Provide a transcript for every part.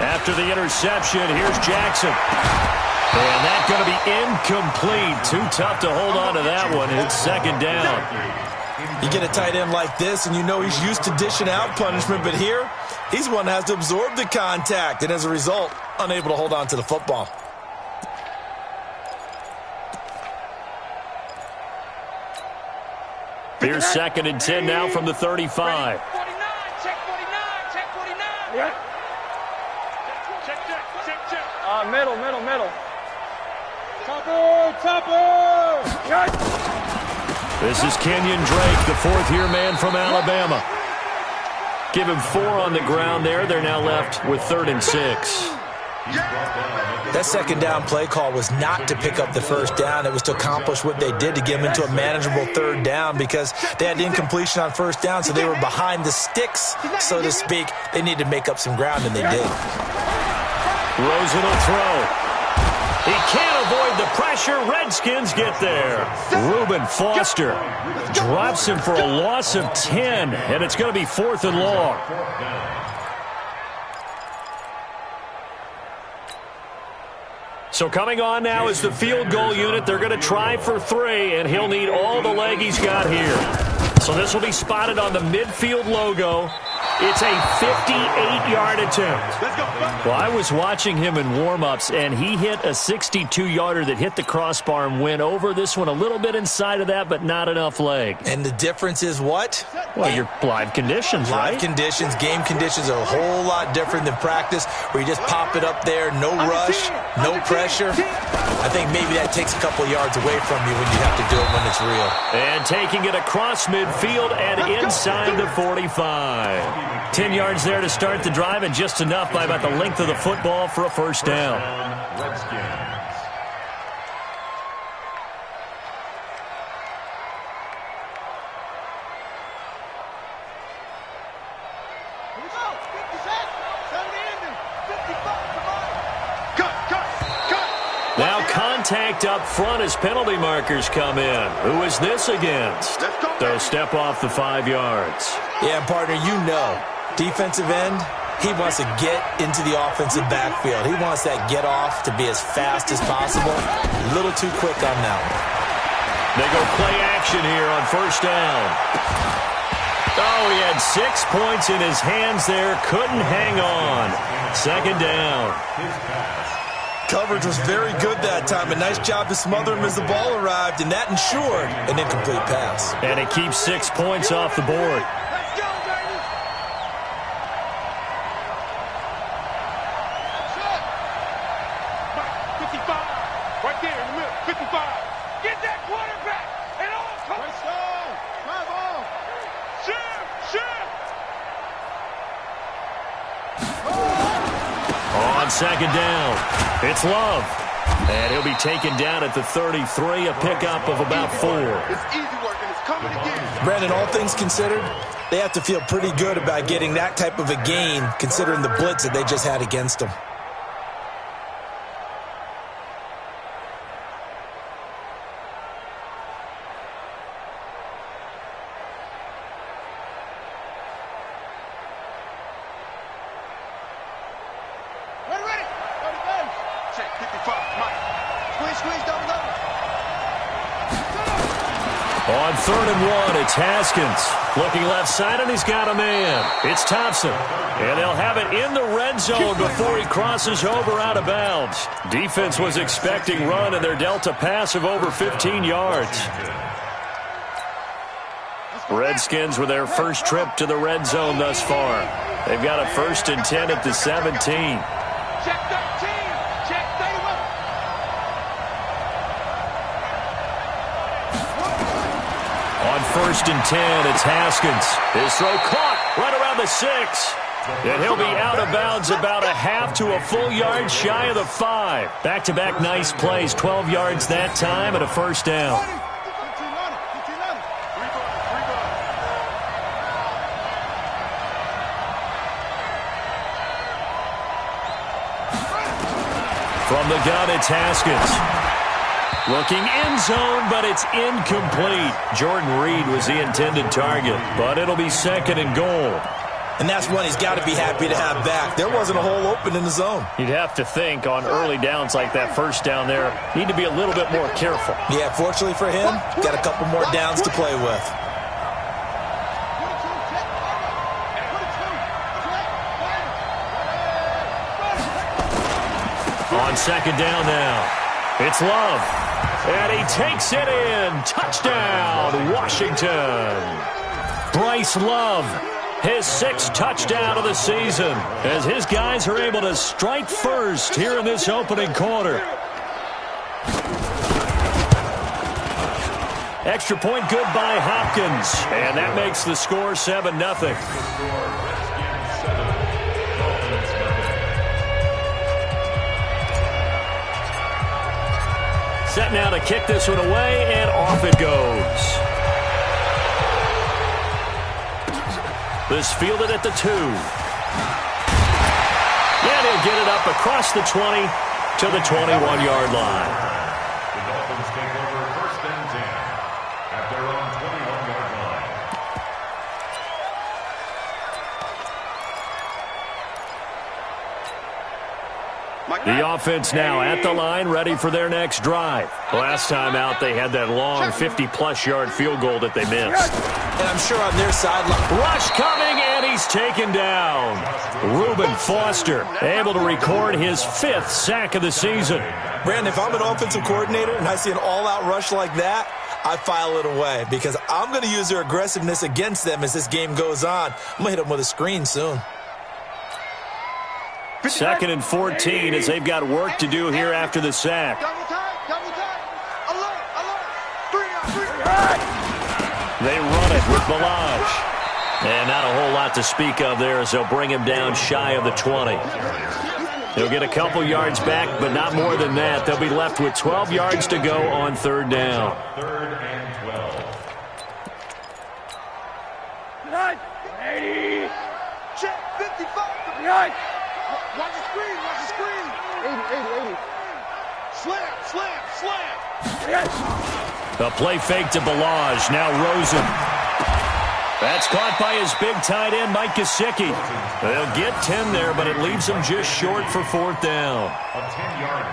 After the interception, here's Jackson. And that's going to be incomplete. Too tough to hold on to that one. It's second down. You get a tight end like this, and you know he's used to dishing out punishment, but here, he's one that has to absorb the contact, and as a result, unable to hold on to the football. Here's second and 10 now from the 35. 49, check 49, check 49. Yeah. Check. Middle. Topper. This is Kenyon Drake, the fourth-year man from Alabama. Give him 4 on the ground there. They're now left with 3rd and 6. That second down play call was not to pick up the first down. It was to accomplish what they did to get them into a manageable 3rd down because they had incompletion on first down, so they were behind the sticks, so to speak. They needed to make up some ground, and they did. Rosen will throw. He can't avoid the pressure. Redskins get there. Reuben Foster drops him for a loss of 10, and it's going to be 4th and long. So coming on now is the field goal unit. They're going to try for 3, and he'll need all the leg he's got here. So this will be spotted on the midfield logo. It's a 58-yard attempt. Well, I was watching him in warm-ups, and he hit a 62-yarder that hit the crossbar and went over. This one a little bit inside of that, but not enough leg. And the difference is what? Well, your live conditions, right? Live conditions, game conditions are a whole lot different than practice, where you just pop it up there, no rush, no pressure. I think maybe that takes a couple yards away from you when you have to do it when it's real. And taking it across midfield and inside the 45. 10 yards there to start the drive, and just enough by about the length of the football for a first down. Now contact up front as penalty markers come in. Who is this against? They'll step off the 5 yards. Yeah, partner, you know. Defensive end, he wants to get into the offensive backfield. He wants that get off to be as fast as possible. A little too quick on that one. They go play action here on first down. Oh, he had 6 points in his hands there. Couldn't hang on. Second down. Coverage was very good that time. A nice job to smother him as the ball arrived, and that ensured an incomplete pass. And it keeps 6 points off the board. Let's go, baby. That's it. 55. Right there in the middle. 55. Get that quarterback. And all come. Let's go. Drive on. On second down, it's Love. And he'll be taken down at the 33, a pickup of about 4. It's easy work, and it's coming again. Brandon, all things considered, they have to feel pretty good about getting that type of a gain, considering the blitz that they just had against them. Ready. Check 55. Mike. Squeeze, double. On 3rd and 1, it's Haskins. Looking left side, and he's got a man. It's Thompson. And they'll have it in the red zone before he crosses over out of bounds. Defense was expecting run, and they're dealt a pass of over 15 yards. Redskins with their first trip to the red zone thus far. They've got a 1st and 10 at the 17. Check 13. Check 31. On 1st and 10, it's Haskins. His throw caught right around the 6. And he'll be out of bounds about a half to a full yard shy of the 5. Back-to-back nice plays, 12 yards that time and a first down. From the gun, it's Haskins. Looking end zone, but it's incomplete. Jordan Reed was the intended target, but it'll be 2nd and goal. And that's one he's got to be happy to have back. There wasn't a hole open in the zone. You'd have to think on early downs like that first down there, need to be a little bit more careful. Yeah, fortunately for him, got a couple more downs to play with. On second down now, it's Love. And he takes it in. Touchdown, Washington. Bryce Love, his 6th touchdown of the season, as his guys are able to strike first here in this opening quarter. Extra point good by Hopkins, and that makes the score 7-0. Set now to kick this one away, and off it goes. This fielded at the 2. And he'll get it up across the 20 to the 21-yard line. The Dolphins take over 1st and 10 at their own 21-yard line. The offense now at the line, ready for their next drive. Last time out, they had that long 50-plus yard field goal that they missed. And I'm sure on their sideline. Rush coming, and he's taken down. Reuben Foster able to record his 5th sack of the season. Brandon, if I'm an offensive coordinator and I see an all-out rush like that, I file it away because I'm going to use their aggressiveness against them as this game goes on. I'm going to hit them with a screen soon. 2nd and 14 as they've got work to do here after the sack. Double time, alert, 3 They run it with Balaj. And not a whole lot to speak of there as they'll bring him down shy of the 20. He'll get a couple yards back, but not more than that. They'll be left with 12 yards to go on 3rd down. 3rd and 12. 80. Check 55. Behind. Watch the screen. 80. Slam. Yes. A play fake to Balaj. Now Rosen. That's caught by his big tight end, Mike Gesicki. They'll get 10 there, but it leaves them just short for 4th down.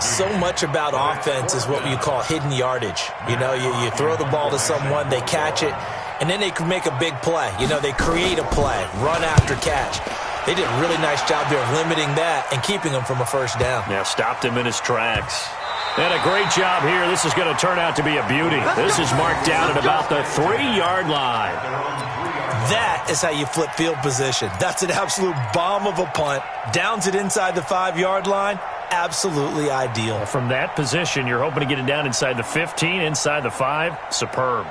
So much about offense is what you call hidden yardage. You know, you throw the ball to someone, they catch it, and then they can make a big play. You know, they create a play, run after catch. They did a really nice job there of limiting that and keeping him from a 1st down. Yeah, stopped him in his tracks. And a great job here. This is going to turn out to be a beauty. This is marked down at about the 3-yard line. That is how you flip field position. That's an absolute bomb of a punt. Downs it inside the 5-yard line. Absolutely ideal. From that position, you're hoping to get it down inside the 15, inside the 5. Superb.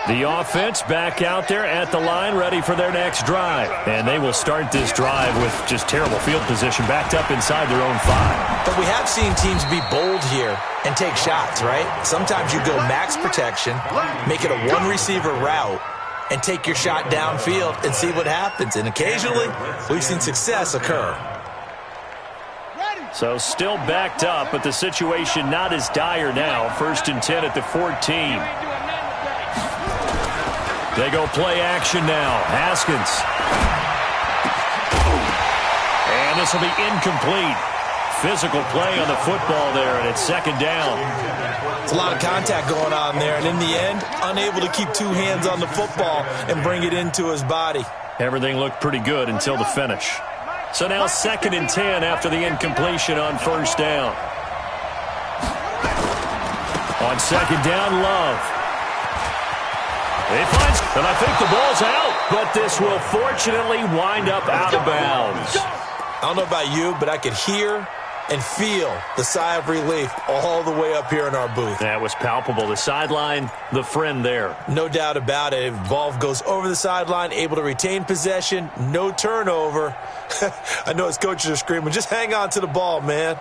The offense back out there at the line, ready for their next drive. And they will start this drive with just terrible field position, backed up inside their own 5. But we have seen teams be bold here and take shots, right? Sometimes you go max protection, make it a 1-receiver route, and take your shot downfield and see what happens. And occasionally, we've seen success occur. So still backed up, but the situation not as dire now. 1st and 10 at the 14. They go play action now. Haskins. And this will be incomplete. Physical play on the football there, and it's 2nd down. It's a lot of contact going on there, and in the end, unable to keep 2 hands on the football and bring it into his body. Everything looked pretty good until the finish. So now 2nd and 10 after the incompletion on 1st down. On 2nd down, Love. He finds, and I think the ball's out, but this will fortunately wind up out of bounds. I don't know about you, but I could hear and feel the sigh of relief all the way up here in our booth. That was palpable. The sideline, the friend there. No doubt about it. Ball goes over the sideline, able to retain possession, no turnover. I know his coaches are screaming, just hang on to the ball, man.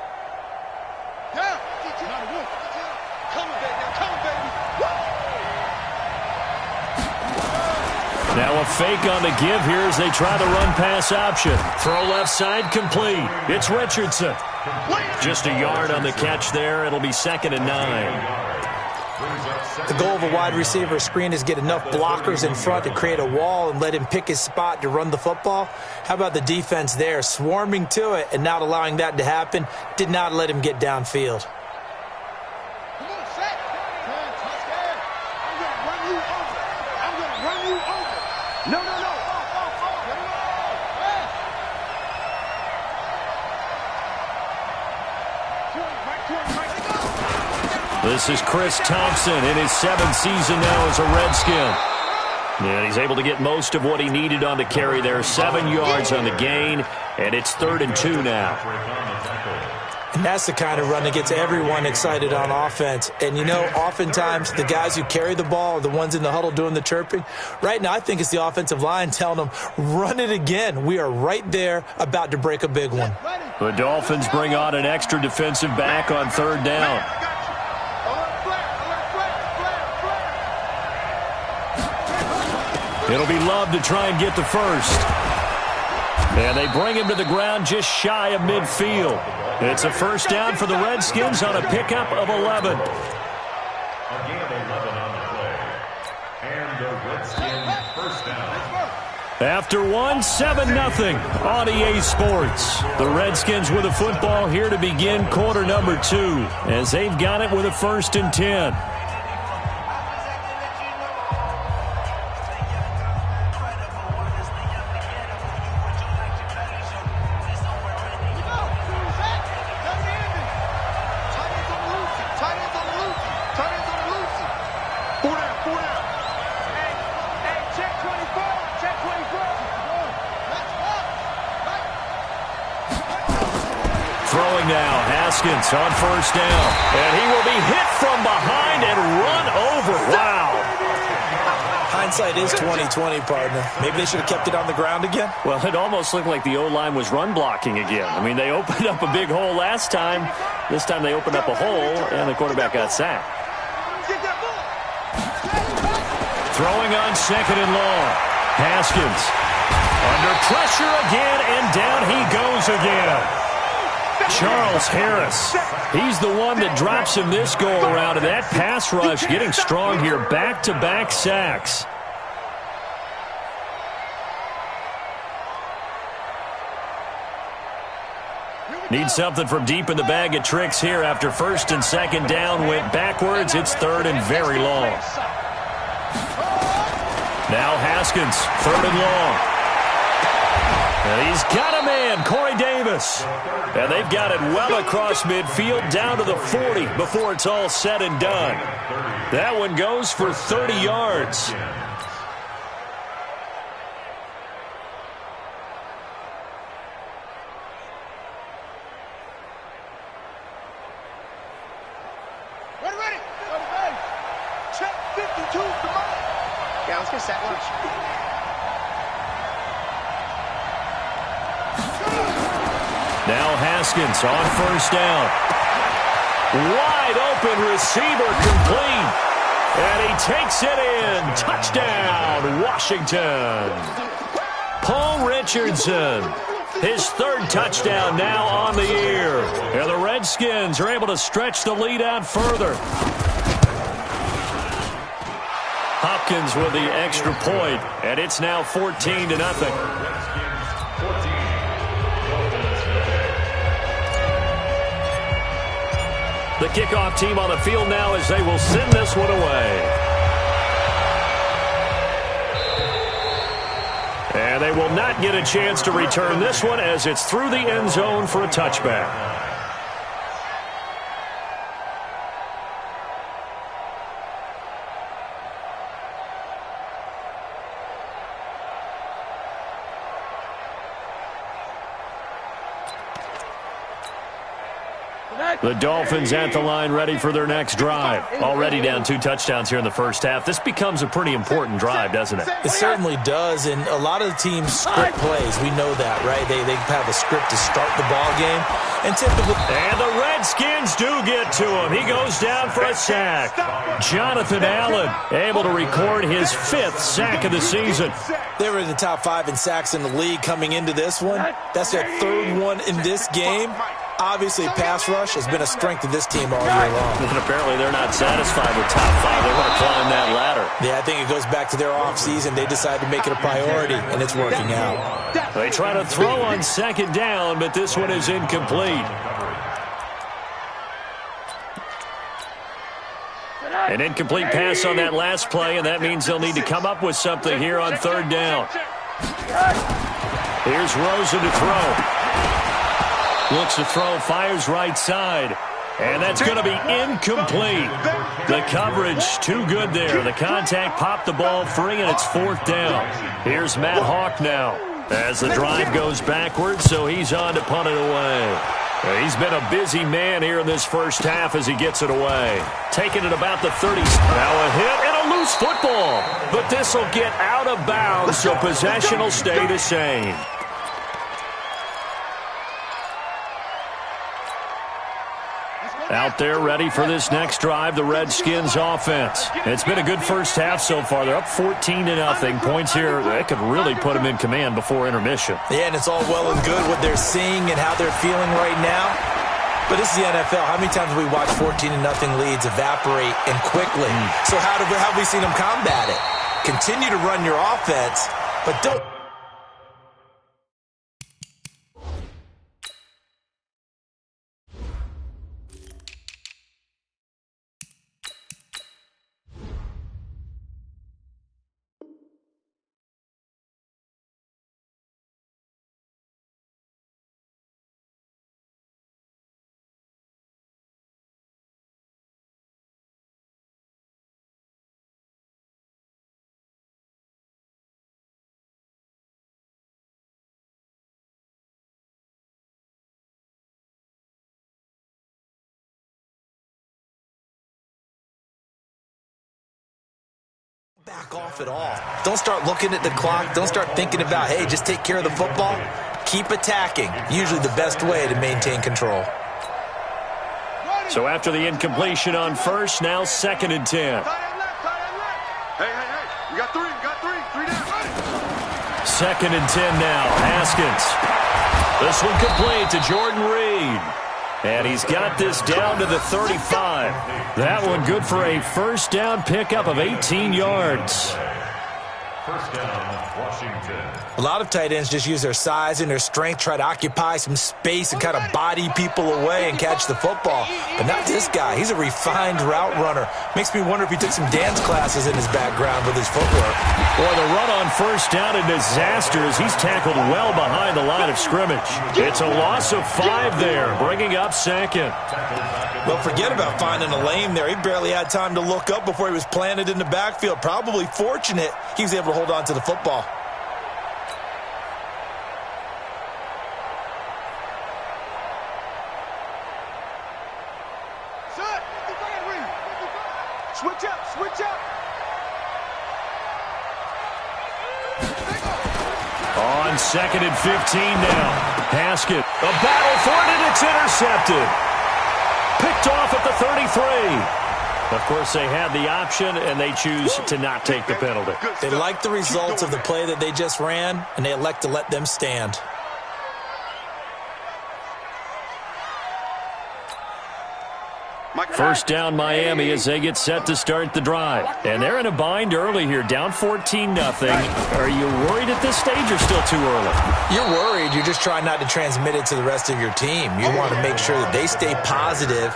Now a fake on the give here as they try the run-pass option. Throw left side complete. It's Richardson. Just a yard on the catch there. It'll be 2nd and 9. The goal of a wide receiver screen is get enough blockers in front to create a wall and let him pick his spot to run the football. How about the defense there, swarming to it and not allowing that to happen? Did not let him get downfield. This is Chris Thompson in his 7th season now as a Redskin. And he's able to get most of what he needed on the carry there. 7 yards on the gain, and it's 3rd and 2 now. And that's the kind of run that gets everyone excited on offense. And, you know, oftentimes the guys who carry the ball are the ones in the huddle doing the chirping. Right now I think it's the offensive line telling them, run it again. We are right there about to break a big one. The Dolphins bring on an extra defensive back on 3rd down. It'll be Love to try and get the first. And they bring him to the ground just shy of midfield. It's a first down for the Redskins on a pickup of 11. Again, 11 on the play. And the Redskins first down. After 7-0 on EA Sports. The Redskins with a football here to begin quarter number 2 as they've got it with a 1st and 10. Haskins on 1st down, and he will be hit from behind and run over. Wow. Hindsight is 20/20, partner. Maybe they should have kept it on the ground again. Well, it almost looked like the O-line was run blocking again. I mean, they opened up a big hole last time. This time they opened up a hole, and the quarterback got sacked. Throwing on 2nd and long. Haskins under pressure again, and down he goes again. Charles Harris, he's the one that drops him this go-around, and that pass rush getting strong here. Back-to-back sacks. Need something from deep in the bag of tricks here after 1st and 2nd down went backwards. It's 3rd and very long. Now Haskins, 3rd and long. And he's got a man, Corey Davis. And they've got it well across midfield down to the 40 before it's all said and done. That one goes for 30 yards. Ready. Check 52. Yeah, let's get set. Watch. Now Haskins on 1st down. Wide open receiver complete. And he takes it in. Touchdown, Washington. Paul Richardson. His 3rd touchdown now on the year. And the Redskins are able to stretch the lead out further. Hopkins with the extra point, and it's now 14-0. The kickoff team on the field now as they will send this one away. And they will not get a chance to return this one as it's through the end zone for a touchback. The Dolphins at the line ready for their next drive. Already down 2 touchdowns here in the first half. This becomes a pretty important drive, doesn't it? It certainly does, and a lot of the teams script plays. We know that, right? They have a script to start the ball game. And the Redskins do get to him. He goes down for a sack. Jonathan Allen able to record his 5th sack of the season. They were in the top 5 in sacks in the league coming into this one. That's their 3rd one in this game. Obviously, pass rush has been a strength of this team all year long. And apparently they're not satisfied with top 5. They want to climb that ladder. Yeah, I think it goes back to their offseason. They decided to make it a priority, and it's working out. They try to throw on second down, but this one is incomplete. An incomplete pass on that last play, and that means they'll need to come up with something here on third down. Here's Rosen to throw. Looks to throw, fires right side. And that's going to be incomplete. The coverage too good there. The contact popped the ball free, and it's fourth down. Here's Matt Hawk now as the drive goes backwards, so he's on to punt it away. He's been a busy man here in this first half as he gets it away. Taking it about the 30. Now a hit and a loose football. But this will get out of bounds, so possession will stay the same. Out there ready for this next drive, the Redskins offense. It's been a good first half so far. They're up 14-0. Points here, that could really put them in command before intermission. Yeah, and it's all well and good what they're seeing and how they're feeling right now. But this is the NFL. How many times have we watched 14-0 leads evaporate and quickly? So how have we seen them combat it? Continue to run your offense, but don't... back off at all. Don't start looking at the clock. Don't start thinking about, hey, just take care of the football. Keep attacking. Usually the best way to maintain control. So after the incompletion on first, now 2nd and 10. Hey, we got three. 2nd and 10 now. Haskins. This one complete to Jordan Reed. And he's got this down to the 35. That one good for a first down pickup of 18 yards. First down, Washington. A lot of tight ends just use their size and their strength, try to occupy some space and kind of body people away and catch the football. But not this guy. He's a refined route runner. Makes me wonder if he took some dance classes in his background with his footwork. Boy, the run on first down a disaster as he's tackled well behind the line of scrimmage. It's a loss of 5 there, bringing up 2nd. Well, forget about finding a lane there. He barely had time to look up before he was planted in the backfield. Probably fortunate he was able to hold on to the football. Switch up. On 2nd and 15 now. Haskett, a battle for it, and it's intercepted. Picked off at the 33. Of course, they had the option, and they choose to not take the penalty. They like the results of the play that they just ran, and they elect to let them stand. First down Miami as they get set to start the drive. And they're in a bind early here, down 14-0. Are you worried at this stage or still too early? You're worried. You're just trying not to transmit it to the rest of your team. You want to make sure that they stay positive.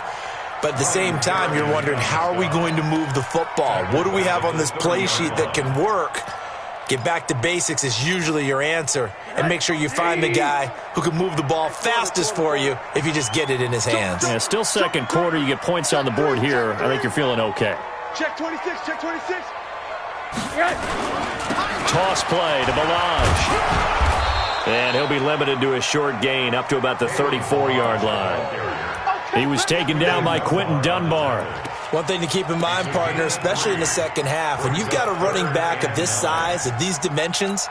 But at the same time, you're wondering, how are we going to move the football? What do we have on this play sheet that can work? Get back to basics is usually your answer. And make sure you find the guy who can move the ball fastest for you if you just get it in his hands. Yeah, still second quarter. You get points on the board here. I think you're feeling okay. Check 26. Toss play to Balaj. And he'll be limited to a short gain up to about the 34-yard line. He was taken down by Quentin Dunbar. One thing to keep in mind, partner, especially in the second half, when you've got a running back of this size, of these dimensions,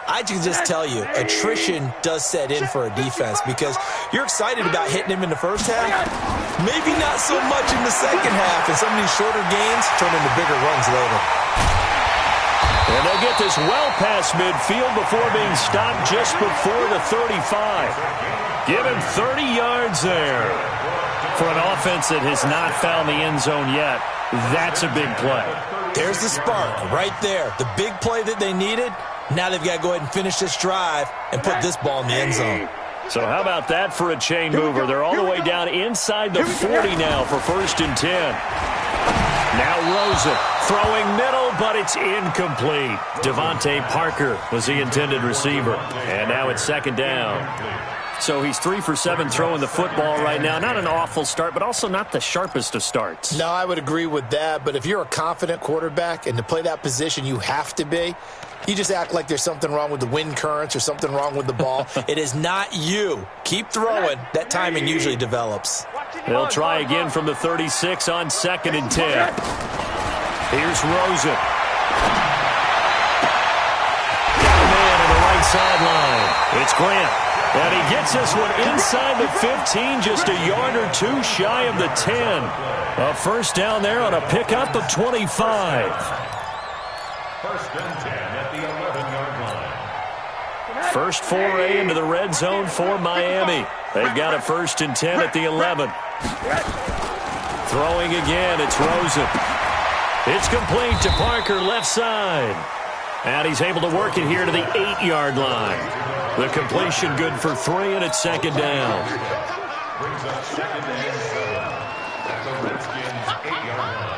I can just tell you, attrition does set in for a defense because you're excited about hitting him in the first half. Maybe not so much in the second half, and some of these shorter gains turn into bigger runs later. And they'll get this well past midfield before being stopped just before the 35. Give him 30 yards there. For an offense that has not found the end zone yet, that's a big play. There's the spark right there. The big play that they needed. Now they've got to go ahead and finish this drive and put this ball in the end zone. So how about that for a chain mover? They're all the way down inside the 40 now for 1st and 10. Now Rosen throwing middle, but it's incomplete. Devontae Parker was the intended receiver. And now it's 2nd down. So he's 3 for 7 throwing the football right now. Not an awful start, but also not the sharpest of starts. No, I would agree with that. But if you're a confident quarterback and to play that position, you have to be. You just act like there's something wrong with the wind currents or something wrong with the ball. It is not you. Keep throwing. That timing usually develops. They'll try again from the 36 on 2nd and 10. Here's Rosen. Got a man on the right sideline. It's Grant. And he gets this one inside the 15, just a yard or two shy of the 10. A 1st down there on a pickup of 25. 1st and 10 at the 11-yard line. First foray into the red zone for Miami. They've got a 1st and 10 at the 11. Throwing again, it's Rosen. It's complete to Parker, left side. And he's able to work it here to the 8-yard line. The completion good for 3, and it's 2nd down. Brings up 2nd and 7 at the Redskins' 8-yard line.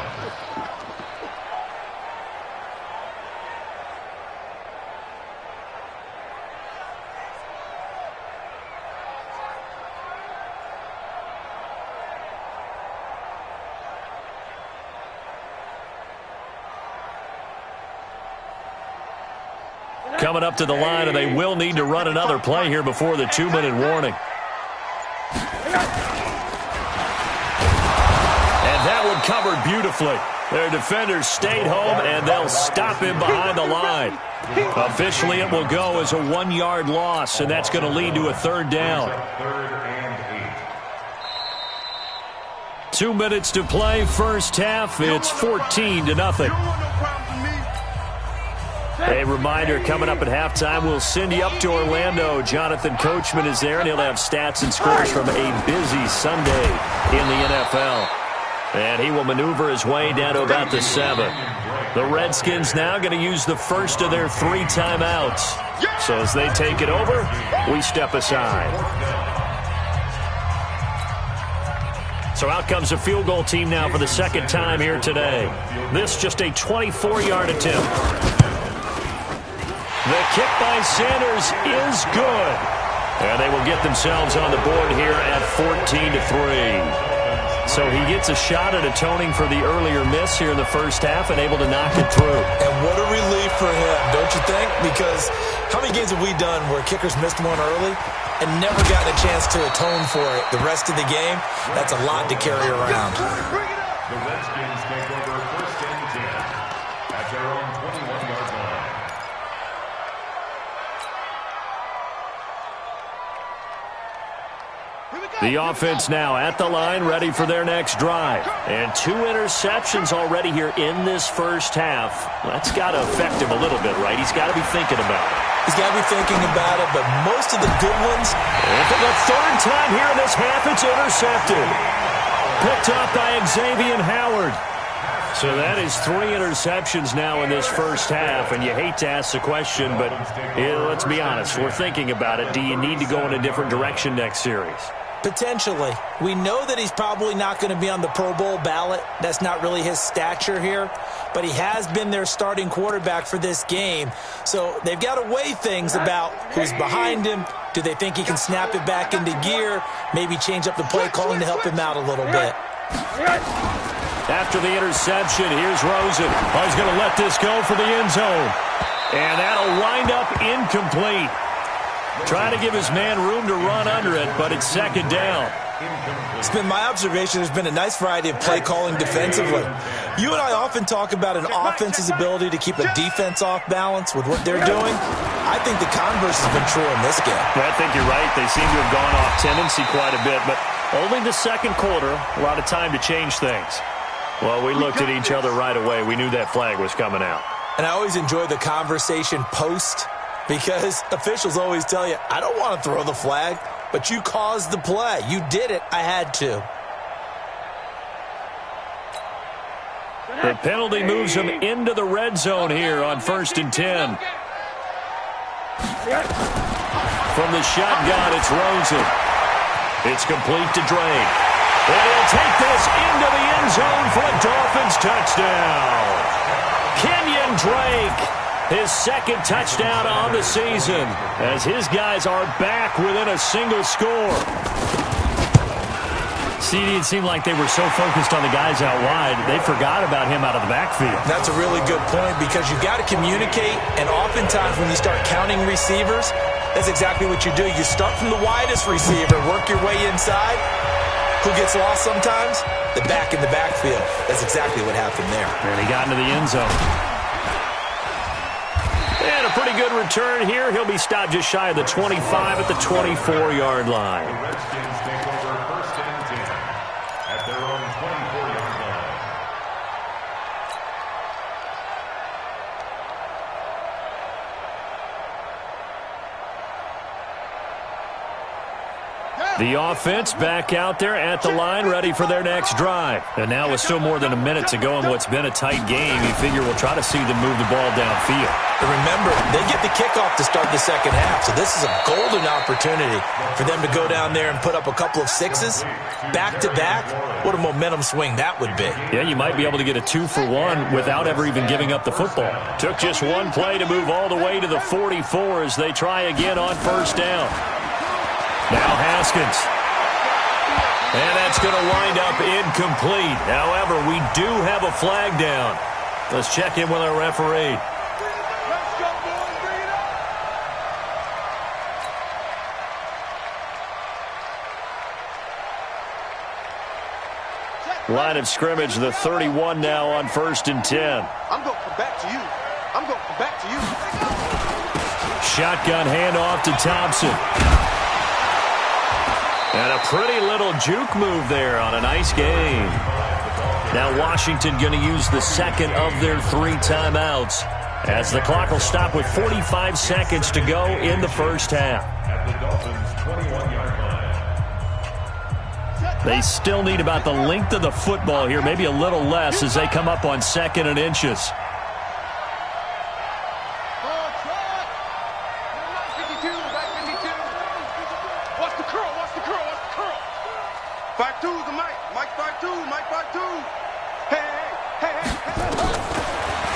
Coming up to the line, and they will need to run another play here before the 2-minute warning. And that one covered beautifully. Their defenders stayed home, and they'll stop him behind the line. Officially, it will go as a 1-yard loss, and that's going to lead to a 3rd down. 3rd and 8. 2 minutes to play, 1st half. It's 14-0. A reminder, coming up at halftime, we'll send you up to Orlando. Jonathan Coachman is there, and he'll have stats and scores from a busy Sunday in the NFL. And he will maneuver his way down to about the 7. The Redskins now going to use the first of their 3 timeouts. So as they take it over, we step aside. So out comes a field goal team now for the 2nd time here today. This just a 24-yard attempt. The kick by Sanders is good. And they will get themselves on the board here at 14-3. So he gets a shot at atoning for the earlier miss here in the 1st half and able to knock it through. And what a relief for him, don't you think? Because how many games have we done where kickers missed one early and never gotten a chance to atone for it the rest of the game? That's a lot to carry around. The Redskins take over 1st and 10 at their own 21-yard line. The offense now at the line, ready for their next drive. And 2 interceptions already here in this 1st half. That's got to affect him a little bit, right? He's got to be thinking about it. He's got to be thinking about it, but most of the good ones. And for the 3rd time here in this half, it's intercepted. Picked up by Xavier Howard. So that is 3 interceptions now in this 1st half, and you hate to ask the question, but let's be honest. We're thinking about it. Do you need to go in a different direction next series? Potentially. We know that he's probably not going to be on the Pro Bowl ballot. That's not really his stature here. But he has been their starting quarterback for this game. So they've got to weigh things about who's behind him. Do they think he can snap it back into gear? Maybe change up the play calling to help him out a little bit. After the interception, here's Rosen. Oh, he's going to let this go for the end zone. And that'll wind up incomplete. Trying to give his man room to run under it, but it's 2nd down. It's been my observation there's been a nice variety of play calling defensively. You and I often talk about an offense's ability to keep a defense off balance with what they're doing. I think the converse has been true in this game. I think you're right. They seem to have gone off tendency quite a bit, but only the 2nd quarter, a lot of time to change things. Well, we looked at each other right away. We knew that flag was coming out. And I always enjoy the conversation post because officials always tell you, I don't want to throw the flag, but you caused the play. You did it. I had to. The penalty moves him into the red zone here on 1st and 10. From the shotgun, it's Rosen. It's complete to Drake. And he'll take this into the end zone for a Dolphins touchdown. Kenyon Drake, his second touchdown on the season, as his guys are back within a single score. CD, it seemed like they were so focused on the guys out wide, they forgot about him out of the backfield. That's a really good point because you've got to communicate, and oftentimes when you start counting receivers, that's exactly what you do. You start from the widest receiver, work your way inside. Who gets lost sometimes? The back in the backfield. That's exactly what happened there. And he got into the end zone. And a pretty good return here. He'll be stopped just shy of the 25 at the 24-yard line. The Redskins take over 1st and 10 at their own 24-yard line. The offense back out there at the line, ready for their next drive. And now with still more than a minute to go in what's been a tight game, you figure we'll try to see them move the ball downfield. And remember, they get the kickoff to start the second half, so this is a golden opportunity for them to go down there and put up a couple of sixes back-to-back. What a momentum swing that would be. Yeah, you might be able to get a 2-for-1 without ever even giving up the football. Took just one play to move all the way to the 44 as they try again on 1st down. Now Haskins. And that's going to wind up incomplete. However, we do have a flag down. Let's check in with our referee. Line of scrimmage, the 31 now on 1st and 10. I'm going to come back to you. I'm going to come back to you. Shotgun handoff to Thompson. And a pretty little juke move there on a nice game. Now Washington going to use the second of their 3 timeouts as the clock will stop with 45 seconds to go in the first half. At the Dolphins' 21-yard line. They still need about the length of the football here, maybe a little less as they come up on 2nd and inches.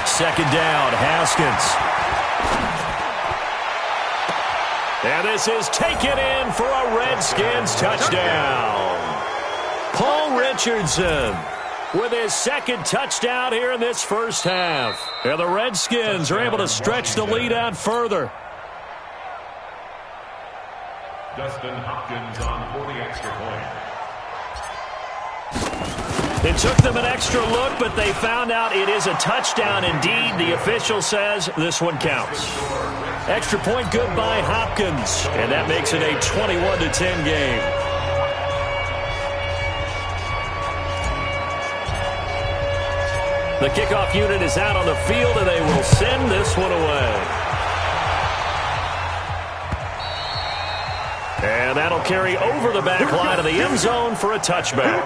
Second down, Haskins. And this is taken in for a Redskins touchdown. Paul Richardson with his second touchdown here in this first half. And the Redskins are able to stretch the lead out further. Dustin Hopkins on for the extra point. It took them an extra look, but they found out it is a touchdown indeed. The official says this one counts. Extra point good by Hopkins, and that makes it a 21-10 game. The kickoff unit is out on the field, and they will send this one away. And that'll carry over the back line of the end zone for a touchback.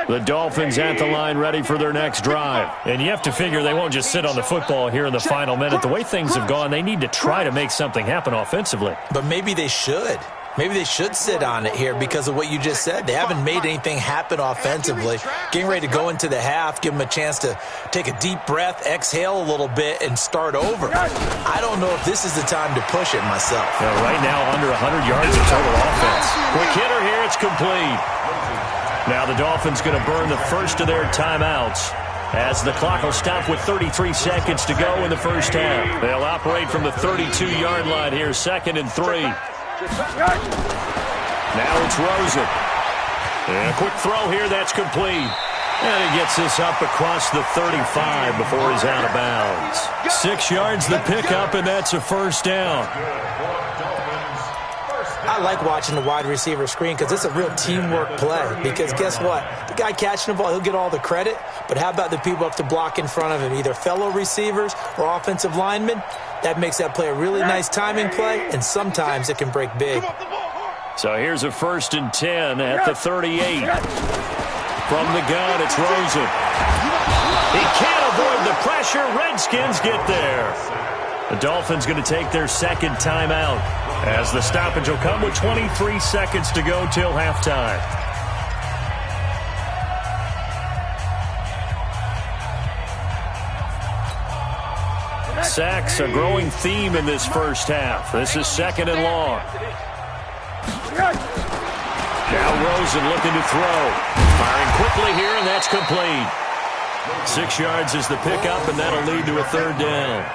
The Dolphins at the line ready for their next drive. And you have to figure they won't just sit on the football here in the final minute. The way things have gone, they need to try to make something happen offensively. But maybe they should. Maybe they should sit on it here because of what you just said. They haven't made anything happen offensively. Getting ready to go into the half, give them a chance to take a deep breath, exhale a little bit, and start over. I don't know if this is the time to push it myself. Yeah, right now, under 100 yards of total offense. Quick hitter here, it's complete. Now the Dolphins going to burn the first of their timeouts as the clock will stop with 33 seconds to go in the first half. They'll operate from the 32-yard line here, 2nd and 3. Now it's Rosen. And a quick throw here, that's complete. And he gets this up across the 35 before he's out of bounds. 6 yards the pickup, and that's a first down. I like watching the wide receiver screen because it's a real teamwork play. Because guess what? The guy catching the ball, he'll get all the credit. But how about the people up to block in front of him, either fellow receivers or offensive linemen? That makes that play a really nice timing play, and sometimes it can break big. So here's a 1st and 10 at the 38. From the gun, it's Rosen. He can't avoid the pressure. Redskins get there. The Dolphins going to take their second timeout as the stoppage will come with 23 seconds to go till halftime. Sacks, a growing theme in this first half. This is 2nd and long. Now Rosen looking to throw. Firing quickly here, and that's complete. 6 yards is the pickup, and that'll lead to a 3rd down.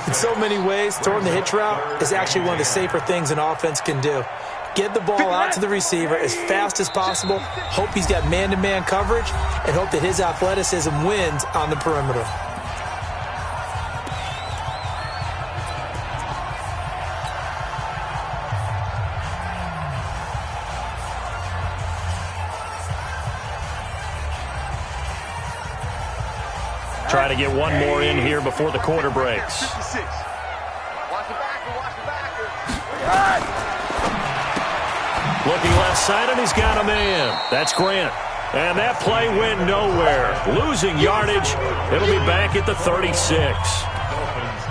In so many ways, throwing the hitch route is actually one of the safer things an offense can do. Get the ball out to the receiver as fast as possible, hope he's got man-to-man coverage, and hope that his athleticism wins on the perimeter. Try to get one more in here before the quarter breaks. Looking left side, and he's got a man. That's Grant. And that play went nowhere. Losing yardage. It'll be back at the 36.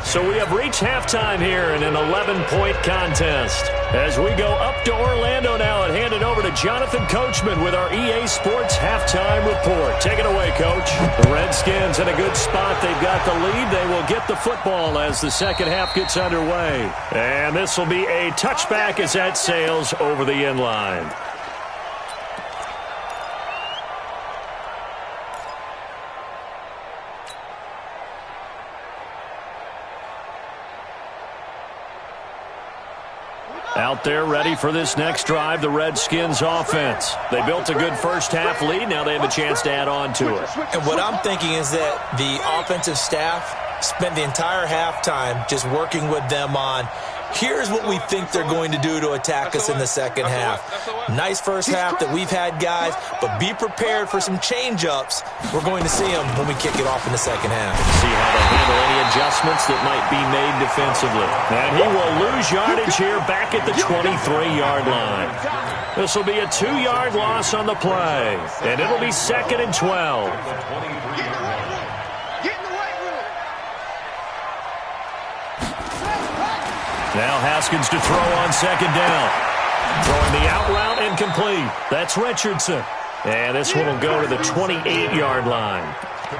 So we have reached halftime here in an 11-point contest. As we go up to Orlando now and hand it over to Jonathan Coachman with our EA Sports Halftime Report. Take it away, Coach. The Redskins in a good spot. They've got the lead. They will get the football as the second half gets underway. And this will be a touchback as that sails over the end line. Out there ready for this next drive, the Redskins offense. They built a good first half lead. Now they have a chance to add on to it. And what I'm thinking is that the offensive staff spent the entire halftime just working with them on, here's what we think they're going to do to attack us in the second half. Nice first half that we've had, guys, but be prepared for some change-ups. We're going to see them when we kick it off in the second half. See how they handle any adjustments that might be made defensively. And he will lose yardage here back at the 23-yard line. This will be a 2-yard loss on the play, and it'll be 2nd and 12. Now Haskins to throw on 2nd down. Throwing the out route incomplete. That's Richardson. And this one will go to the 28-yard line.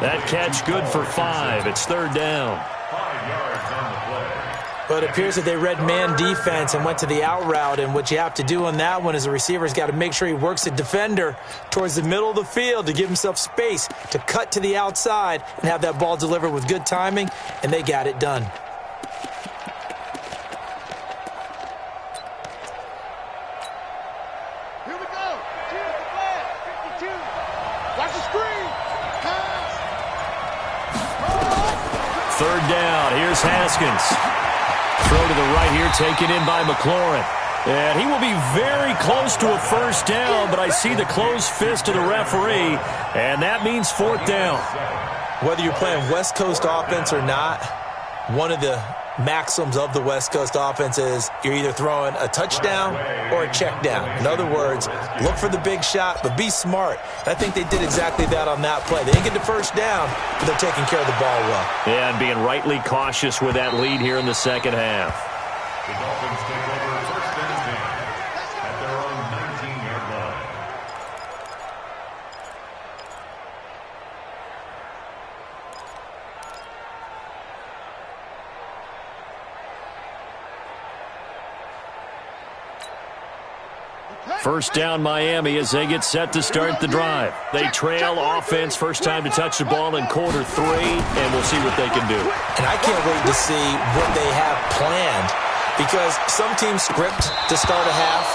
That catch good for 5. It's 3rd down. 5 yards on the play. But it appears that they read man defense and went to the out route. And what you have to do on that one is the receiver's got to make sure he works the defender towards the middle of the field to give himself space to cut to the outside and have that ball delivered with good timing. And they got it done. Third down. Here's Haskins. Throw to the right here, taken in by McLaurin. And he will be very close to a first down, but I see the closed fist of the referee, and that means 4th down. Whether you're playing West Coast offense or not, one of the maxims of the West Coast offense is you're either throwing a touchdown or a check down. In other words, look for the big shot, but be smart. And I think they did exactly that on that play. They didn't get the first down, but they're taking care of the ball well. Yeah, and being rightly cautious with that lead here in the second half. The Dolphins take over 1st and 10 at their own 19-yard line. First down Miami as they get set to start the drive. They trail offense, first time to touch the ball in quarter 3, and we'll see what they can do. And I can't wait to see what they have planned, because some teams script to start a half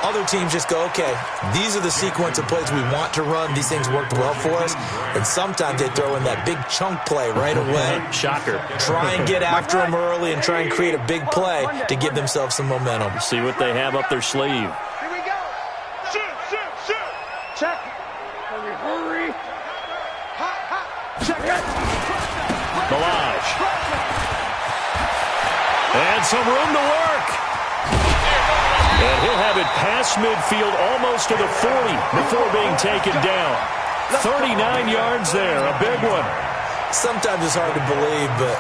other teams just go, okay, these are the sequence of plays we want to run. These things worked well for us. And sometimes they throw in that big chunk play right away. Shocker. Try and get after them early and try and create a big play to give themselves some momentum. See what they have up their sleeve. Here we go. Shoot. Check. Hurry. Hot. Check it. Balaj. And some room to work. And he'll have it past midfield almost to the 40 before being taken down. 39 yards there, a big one. Sometimes it's hard to believe, but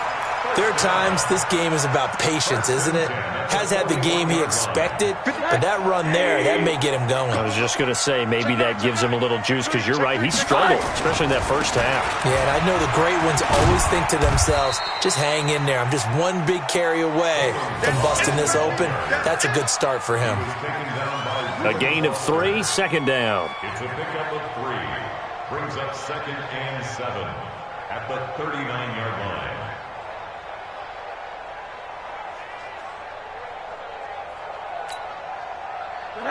there are times this game is about patience, isn't it? Has had the game he expected, but that run there, that may get him going. I was just going to say, maybe that gives him a little juice, because you're right, he struggled, especially in that first half. Yeah, and I know the great ones always think to themselves, just hang in there. I'm just one big carry away from busting this open. That's a good start for him. A gain of 3, second down. It's a pickup of 3. Brings up 2nd and 7 at the 39-yard line.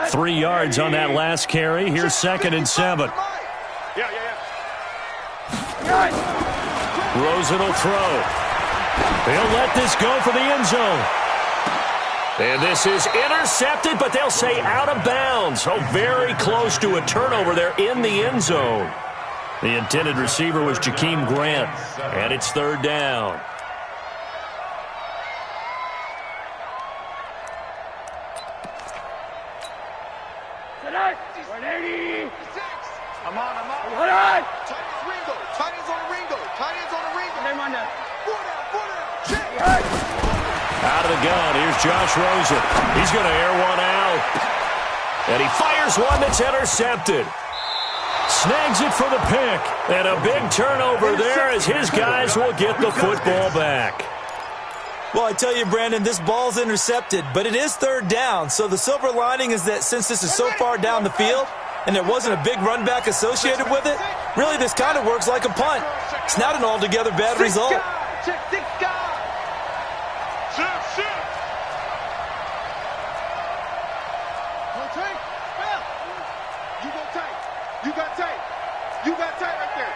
3 yards on that last carry. Here's 2nd and 7. Yeah. Rosen will throw. He'll let this go for the end zone. And this is intercepted, but they'll say out of bounds. Oh, very close to a turnover there in the end zone. The intended receiver was Jakeem Grant, and it's 3rd down. I'm on. Tight ends on the Ringo. Four down. Check. Out of the gun, here's Josh Rosen. He's going to air one out. And he fires one that's intercepted. Snags it for the pick. And a big turnover there as his guys will get the football back. Well, I tell you, Brandon, this ball's intercepted, but it is 3rd down. So the silver lining is that since this is so far down the field and there wasn't a big run back associated with it, really this kind of works like a punt. It's not an altogether bad result. Check 6 guys. Shoot. Tight. You go tight. You got tight right there.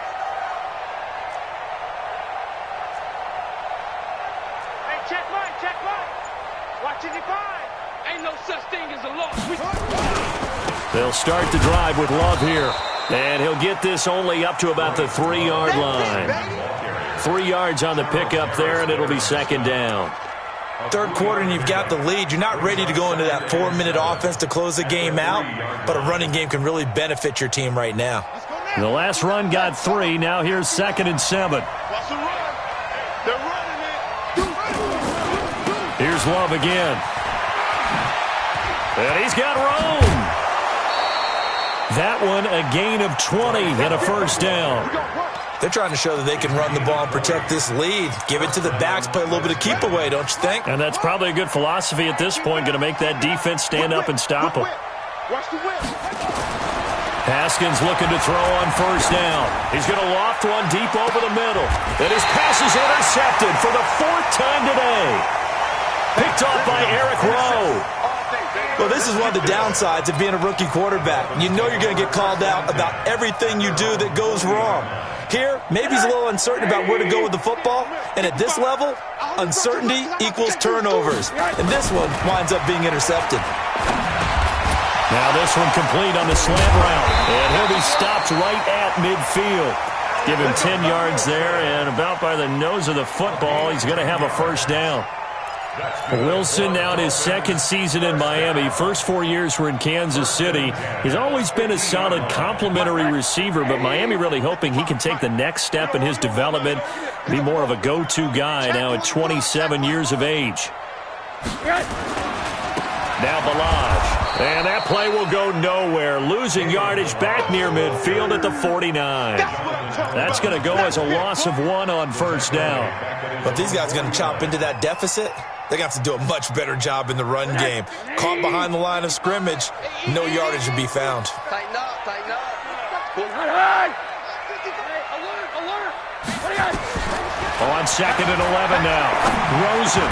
Hey, check mine. Watch it divide. Ain't no such thing as a loss. They'll start the drive with Love here. And he'll get this only up to about the 3-yard line. 3 yards on the pickup there, and it'll be 2nd down. 3rd quarter and you've got the lead. You're not ready to go into that 4-minute offense to close the game out, but a running game can really benefit your team right now. The last run got 3. Now here's 2nd and 7. Watch the run. They're running it. Here's Love again. And he's got room. That one a gain of 20 and a 1st down. They're trying to show that they can run the ball and protect this lead. Give it to the backs, play a little bit of keep away, don't you think? And that's probably a good philosophy at this point, going to make that defense stand up and stop them. Watch the whip. Haskins looking to throw on 1st down. He's going to loft one deep over the middle. And his pass is intercepted for the 4th time today. Picked off by Eric Rowe. Well, this is one of the downsides of being a rookie quarterback. You know you're going to get called out about everything you do that goes wrong. Here, maybe he's a little uncertain about where to go with the football. And at this level, uncertainty equals turnovers. And this one winds up being intercepted. Now this one complete on the slant route. And he'll be stopped right at midfield. Give him 10 yards there, and about by the nose of the football, he's going to have a 1st down. Wilson now in his 2nd season in Miami. First 4 years were in Kansas City. He's always been a solid complementary receiver, but Miami really hoping he can take the next step in his development, be more of a go-to guy now at 27 years of age. Now Balaj. And that play will go nowhere. Losing yardage back near midfield at the 49. That's going to go as a loss of 1 on 1st down. But these guys are going to chop into that deficit. They're going to have to do a much better job in the run game. Caught behind the line of scrimmage, no yardage to be found. Tighten up. On 2nd and 11 now. Rosen.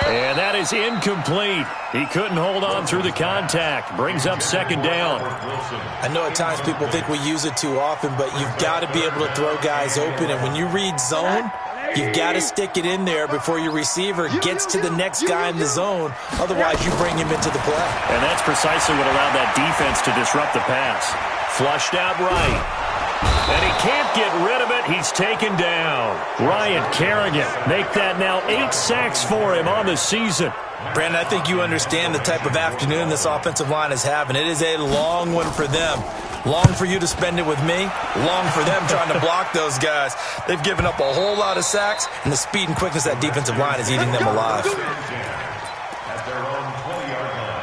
And that is incomplete. He couldn't hold on through the contact. Brings up second down. I know at times people think we use it too often, but you've got to be able to throw guys open. And when you read zone, you've got to stick it in there before your receiver gets to the next guy in the zone. Otherwise, you bring him into the play. And that's precisely what allowed that defense to disrupt the pass. Flushed out right. And he can't get rid of it. He's taken down. Ryan Kerrigan, make that now 8 sacks for him on the season. Brandon, I think you understand the type of afternoon this offensive line is having. It is a long one for them. Long for you to spend it with me. Long for them trying to block those guys. They've given up a whole lot of sacks, and the speed and quickness of that defensive line is eating them alive. At their own 20-yard line.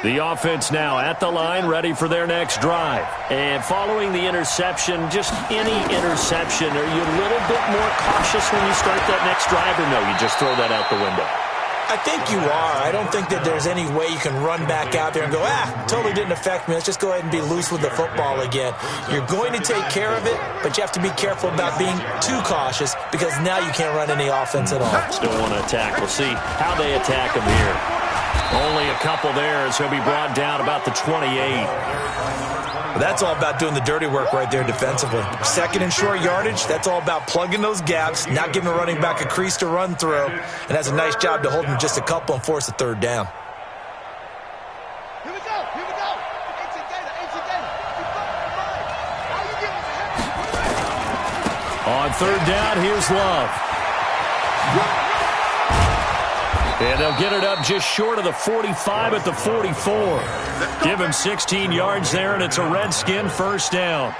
The offense now at the line, ready for their next drive. And following the interception, just any interception, are you a little bit more cautious when you start that next drive, or no, you just throw that out the window? I think you are. I don't think that there's any way you can run back out there and go, totally didn't affect me. Let's just go ahead and be loose with the football again. You're going to take care of it, but you have to be careful about being too cautious because now you can't run any offense at all. Still want to attack. We'll see how they attack him here. Only a couple there, so he'll be brought down about the 28. Well, that's all about doing the dirty work right there defensively. Second and short yardage, that's all about plugging those gaps, not giving a running back a crease to run through, and that's a nice job to hold him just a couple and force a third down. Here we go. On third down, here's Love. And they'll get it up just short of the 45 at the 44. Give him 16 yards there, and it's a Redskin first down.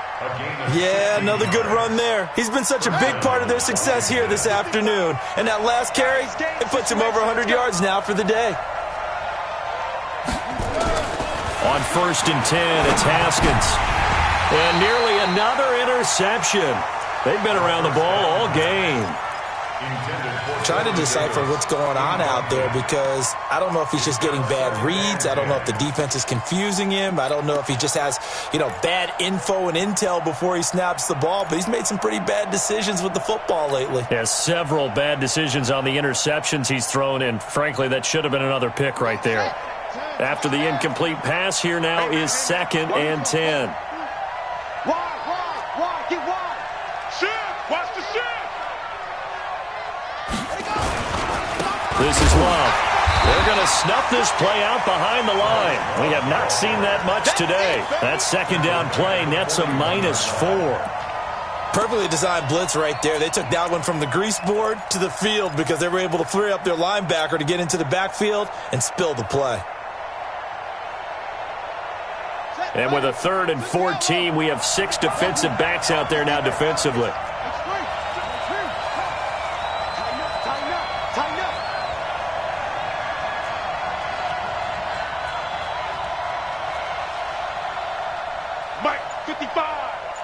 Yeah, another good run there. He's been such a big part of their success here this afternoon. And that last carry, it puts him over 100 yards now for the day. On first and 10, it's Haskins. And nearly another interception. They've been around the ball all game. Trying to decipher what's going on out there because I don't know if he's just getting bad reads. I don't know if the defense is confusing him. I don't know if he just has, bad info and intel before he snaps the ball. But he's made some pretty bad decisions with the football lately. Yeah, several bad decisions on the interceptions he's thrown, and frankly, that should have been another pick right there. After the incomplete pass, here now is 2nd and 10. Wide, get wide. Shift, watch the shift. This is Love. They're going to snuff this play out behind the line. We have not seen that much today. That second down play nets a -4. Perfectly designed blitz right there. They took that one from the grease board to the field because they were able to free up their linebacker to get into the backfield and spill the play. And with a 3rd and 14, we have 6 defensive backs out there now defensively. Mike, 55.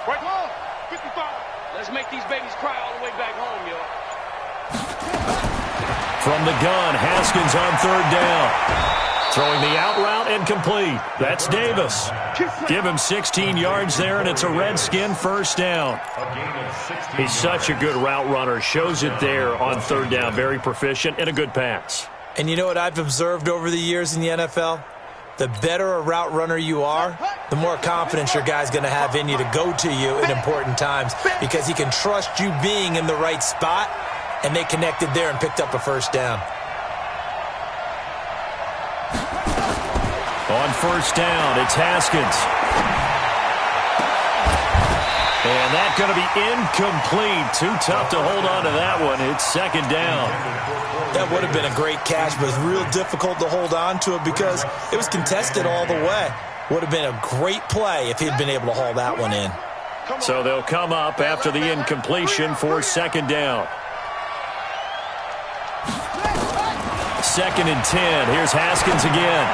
Right on, 55. Let's make these babies cry all the way back home, yo. From the gun, Haskins on 3rd down. Throwing the out route and complete. That's Davis. Give him 16 yards there, and it's a Redskin first down. He's such a good route runner. Shows it there on 3rd down. Very proficient and a good pass. And you know what I've observed over the years in the NFL? The better a route runner you are, the more confidence your guy's going to have in you to go to you in important times because he can trust you being in the right spot, and they connected there and picked up a first down. On first down, it's Haskins. And that's going to be incomplete. Too tough to hold on to that one. It's 2nd down. That would have been a great catch, but it's real difficult to hold on to it because it was contested all the way. Would have been a great play if he'd been able to haul that one in. So they'll come up after the incompletion for 2nd down. 2nd and 10. Here's Haskins again.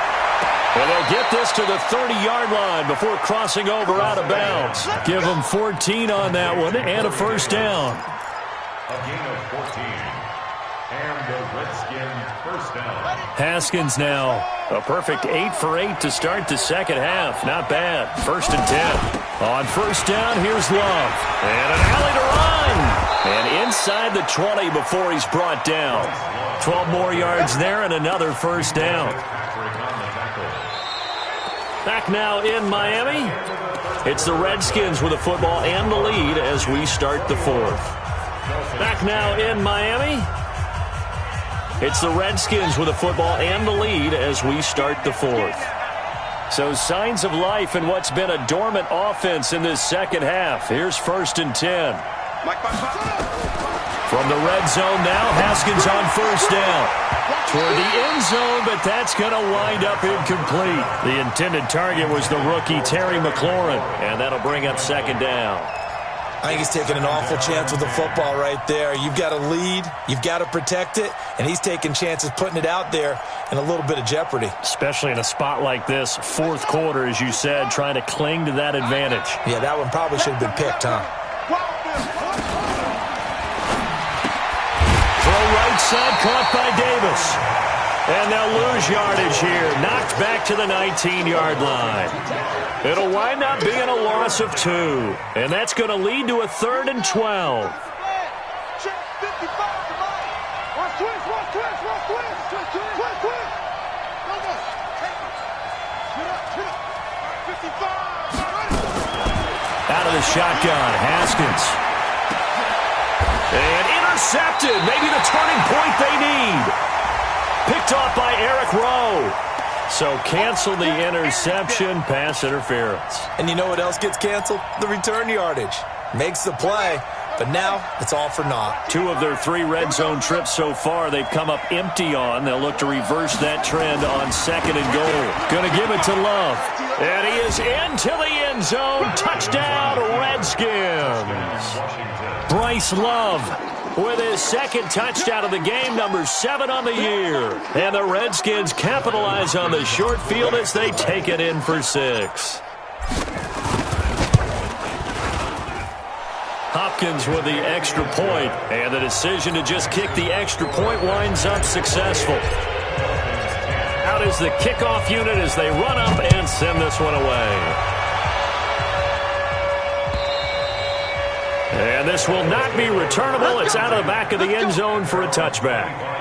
Well, they'll get this to the 30-yard line before crossing over out of bounds. Give them 14 on that one and a first down. A gain of 14. And the Redskins first down. Haskins now. A perfect 8 for 8 to start the second half. Not bad. 1st and 10. On first down, here's Love. And an alley to run. And inside the 20 before he's brought down. 12 more yards there and another first down. Back now in Miami. It's the Redskins with the football and the lead as we start the fourth. Back now in Miami. It's the Redskins with the football and the lead as we start the fourth. So signs of life in what's been a dormant offense in this second half. Here's 1st and 10. From the red zone now, Haskins on first down. Toward the end zone, but that's going to wind up incomplete. The intended target was the rookie Terry McLaurin, and that'll bring up second down. I think he's taking an awful chance with the football right there. You've got to lead, you've got to protect it, and he's taking chances putting it out there in a little bit of jeopardy. Especially in a spot like this, fourth quarter, as you said, trying to cling to that advantage. Yeah, that one probably should have been picked, huh? Throw right side, caught by Davis. And they'll lose yardage here. Knocked back to the 19-yard line. It'll wind up being a loss of 2. And that's going to lead to a 3rd and 12. Out of the shotgun, Haskins. And intercepted. Maybe the turning point they need. Picked off by Eric Rowe. So cancel the interception, pass interference. And you know what else gets canceled? The return yardage. Makes the play, but now it's all for naught. 2 of their 3 red zone trips so far they've come up empty on. They'll look to reverse that trend on 2nd and goal. Going to give it to Love. And he is into the end zone. Touchdown, Redskins. Bryce Love with his 2nd touchdown of the game, number 7 on the year. And the Redskins capitalize on the short field as they take it in for 6. Hopkins with the extra point, and the decision to just kick the extra point winds up successful. Out is the kickoff unit as they run up and send this one away. And this will not be returnable. It's out of the back of the end zone for a touchback.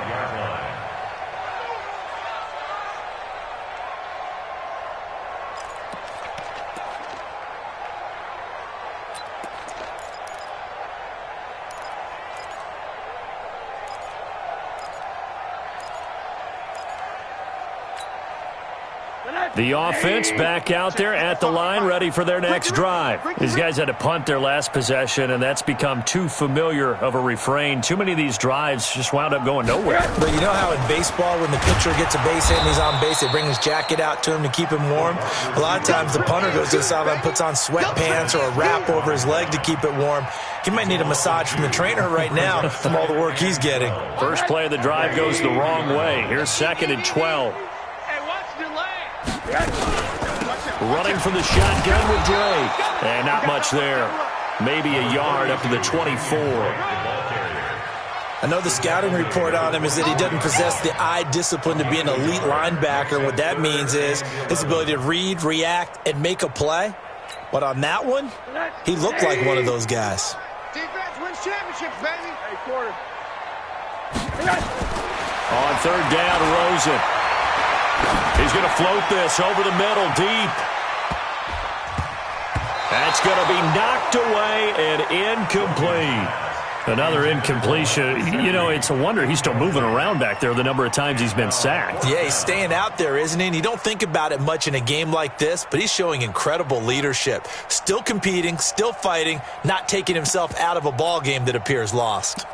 The offense back out there at the line, ready for their next drive. These guys had to punt their last possession, and that's become too familiar of a refrain. Too many of these drives just wound up going nowhere. But you know how in baseball, when the pitcher gets a base hit and he's on base, they bring his jacket out to him to keep him warm? A lot of times the punter goes to the sideline, puts on sweatpants or a wrap over his leg to keep it warm. He might need a massage from the trainer right now from all the work he's getting. First play of the drive goes the wrong way. Here's 2nd and 12. Running from the shotgun with Drake. And not much there. Maybe a yard up to the 24. I know the scouting report on him is that he doesn't possess the eye discipline to be an elite linebacker. What that means is his ability to read, react, and make a play. But on that one, he looked like one of those guys. Defense wins championships, baby. Hey, quarter. On 3rd down, Rosen. He's going to float this over the middle, deep. That's going to be knocked away and incomplete. Another incompletion. You know, it's a wonder he's still moving around back there the number of times he's been sacked. Yeah, he's staying out there, isn't he? And you don't think about it much in a game like this, but he's showing incredible leadership. Still competing, still fighting, not taking himself out of a ball game that appears lost.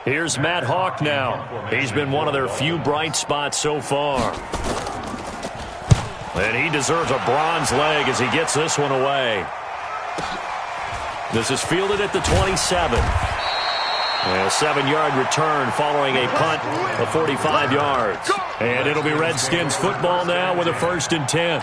Here's Matt Hawk now. He's been one of their few bright spots so far. And he deserves a bronze leg as he gets this one away. This is fielded at the 27. A 7-yard return following a punt of 45 yards. And it'll be Redskins football now with a 1st and 10.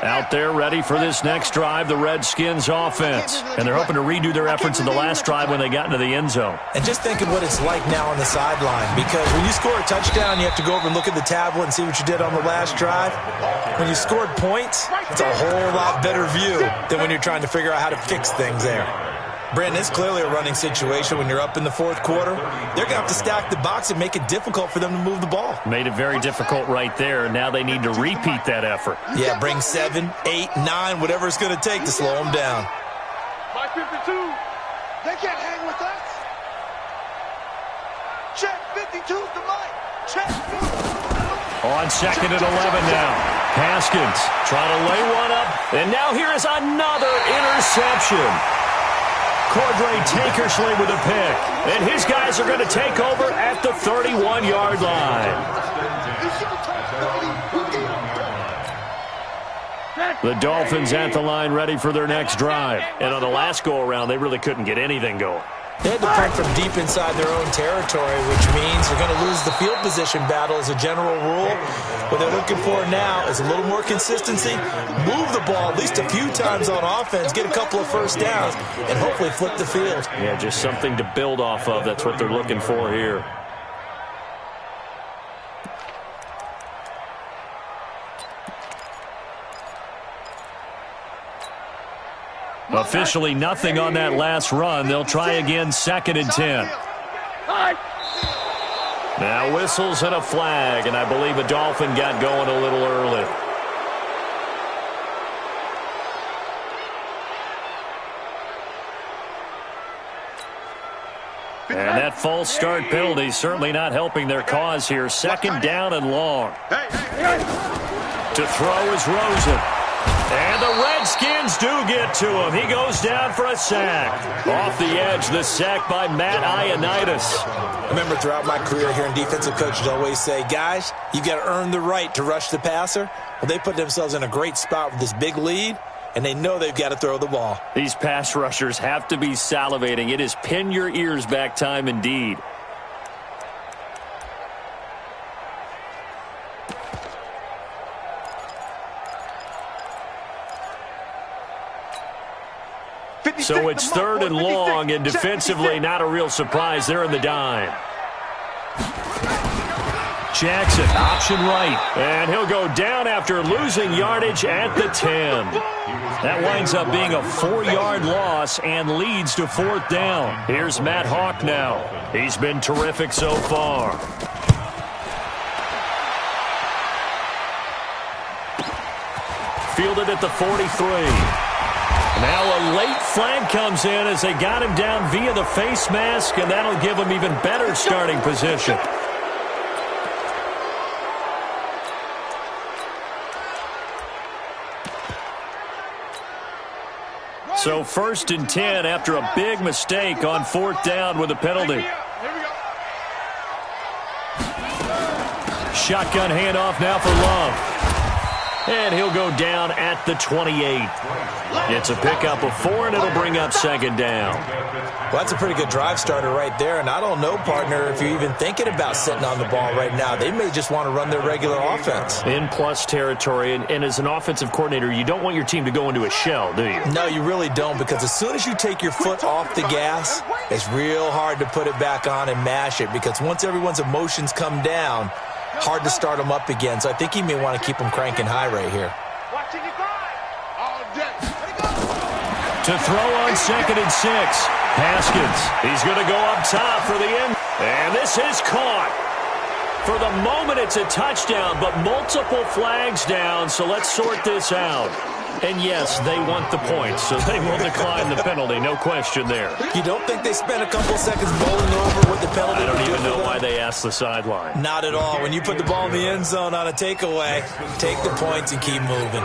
Out there ready for this next drive, the Redskins offense. And they're hoping to redo their efforts in the last drive when they got into the end zone. And just think of what it's like now on the sideline, because when you score a touchdown, you have to go over and look at the tablet and see what you did on the last drive. When you scored points, it's a whole lot better view than when you're trying to figure out how to fix things there. Brandon, it's clearly a running situation when you're up in the 4th quarter. They're going to have to stack the box and make it difficult for them to move the ball. Made it very difficult right there. Now they need to repeat that effort. Yeah, bring 7, 8, 9, whatever it's going to take to slow them down. 552. They can't hang with us. Check 52 to Mike. Check. On 2nd and 11 now. Haskins trying to lay one up. And now here is another interception. Cordray Tankersley with a pick. And his guys are going to take over at the 31-yard line. The Dolphins at the line ready for their next drive. And on the last go-around, they really couldn't get anything going. They had to punt from deep inside their own territory, which means they're going to lose the field position battle as a general rule. What they're looking for now is a little more consistency, move the ball at least a few times on offense, get a couple of first downs, and hopefully flip the field. Yeah, just something to build off of. That's what they're looking for here. Officially nothing on that last run. They'll try again, 2nd and 10. Now whistles and a flag, and I believe a Dolphin got going a little early. And that false start penalty certainly not helping their cause here. 2nd down and long. To throw is Rosen. And the Redskins do get to him. He goes down for a sack. Off the edge, the sack by Matt Ioannidis. I remember throughout my career hearing defensive coaches always say, guys, you've got to earn the right to rush the passer. Well, they put themselves in a great spot with this big lead, and they know they've got to throw the ball. These pass rushers have to be salivating. It is pin your ears back time indeed. So it's 3rd and long, and defensively not a real surprise. They're in the dime. Jackson, option right. And he'll go down after losing yardage at the 10. That winds up being a 4-yard loss and leads to 4th down. Here's Matt Hawk now. He's been terrific so far. Fielded at the 43. Now a late flag comes in as they got him down via the face mask, and that'll give him even better starting position. So 1st and 10 after a big mistake on 4th down with a penalty. Shotgun handoff now for Love. And he'll go down at the 28. It's a pickup of 4, and it'll bring up 2nd down. Well, that's a pretty good drive starter right there, and I don't know, partner, if you're even thinking about sitting on the ball right now. They may just want to run their regular offense. In plus territory, and as an offensive coordinator, you don't want your team to go into a shell, do you? No, you really don't, because as soon as you take your foot off the gas, it's real hard to put it back on and mash it, because once everyone's emotions come down, hard to start them up again. So I think he may want to keep them cranking high right here. To throw on 2nd and 6. Haskins, he's going to go up top for the end. And this is caught. For the moment, it's a touchdown, but multiple flags down, so let's sort this out. And yes, they want the points, so they will decline the penalty, no question there. You don't think they spent a couple seconds bowling over what the penalty I don't even know why they asked the sideline. Not at all. When you put the ball in the end zone on a takeaway, take the points and keep moving.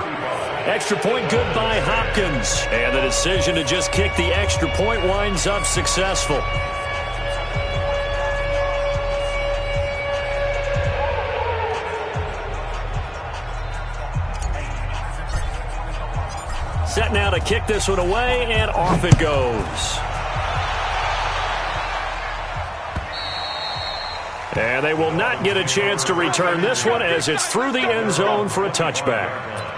Extra point good by Hopkins. And the decision to just kick the extra point winds up successful. Set now to kick this one away, and off it goes. And they will not get a chance to return this one as it's through the end zone for a touchback.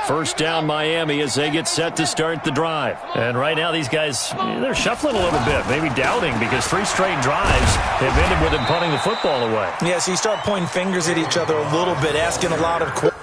First down Miami as they get set to start the drive. And right now these guys, they're shuffling a little bit, maybe doubting because 3 straight drives have ended with them punting the football away. Yeah, so you start pointing fingers at each other a little bit, asking a lot of questions.